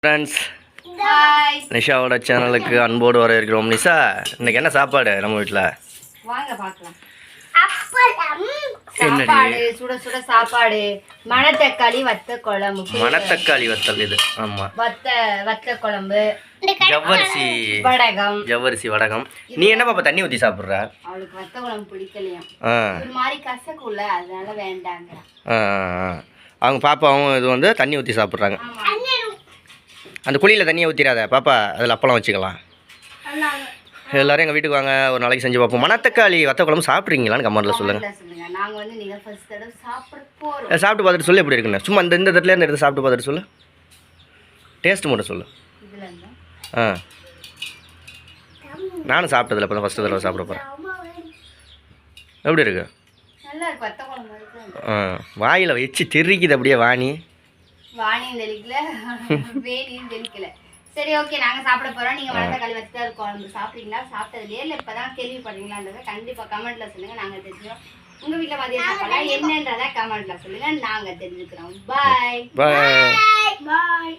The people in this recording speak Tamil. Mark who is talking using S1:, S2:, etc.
S1: ஃப்ரெண்ட்ஸ், நிஷாவோட சேனலுக்கு அன்போடு வரவேற்கிறோம். நிஷா, இன்னைக்கு என்ன சாப்பாடு நம்ம வீட்டில்?
S2: வாங்க பார்க்கலாம். சாப்பாடு சுட சுட சாப்பாடு, மணத்தக்காளி வத்த குழம்பு.
S1: மணத்தக்காளி வத்தல் இது. ஆமா,
S2: வத்த குழம்பு,
S1: ஜவ்வரிசி
S2: வடகம்.
S1: ஜவ்வரிசி வடகம். நீ என்ன பாப்பா தண்ணி ஊற்றி சாப்பிட்ற?
S2: அவளுக்கு வத்த குழம்பு பிடிக்கலையா, ஒரு மாதிரி கசக்குள்ள, அதனால வேண்டாங்க.
S1: அவங்க பாப்பாவும் இது வந்து தண்ணி ஊற்றி சாப்பிட்றாங்க. அந்த குழியில் தண்ணியை ஊற்றிடாத பாப்பா, அதில் அப்பளம் வச்சுக்கலாம். எல்லோரும் எங்கள் வீட்டுக்கு வாங்க, ஒரு நாளைக்கு செஞ்சு பார்ப்போம். மணத்தக்காளி வத்த குழம்பு சாப்பிட்றீங்களான்னு கமெண்ட்டில் சொல்லுங்கள். சாப்பிட்டு பார்த்துட்டு சொல்லு எப்படி இருக்குன்னு. சும்மா இந்த இடத்துல இருந்து எடுத்து சாப்பிட்டு பார்த்துட்டு சொல்லு, டேஸ்ட் மட்டும் சொல்லு. நானும் சாப்பிட்டதில்ல, இப்போ தான் ஃபஸ்ட்டு தடவை சாப்பிட போகிறேன். எப்படி இருக்கு? வாயில் வச்சு தெரிக்குது அப்படியே.
S2: வாணியும் தெளிக்கல, வேணியும் தெளிக்கல. சரி, ஓகே, நாங்கள் சாப்பிட போகிறோம். நீங்கள் மணத்தக்காளி வச்சு குழம்பு சாப்பிட்றீங்களா, சாப்பிட்டதுலையே இல்லை இப்போ தான் கேள்விப்படுறீங்களான்றதை கண்டிப்பாக கமெண்ட்டில் சொல்லுங்கள், நாங்கள் தெரிஞ்சுக்கிறோம். உங்கள் வீட்டில் மதியம் சாப்பாடா என்னன்றதை கமெண்ட்டில் சொல்லுங்கள், நாங்கள் தெரிஞ்சுக்கிறோம். பாய் பாய் பாய்.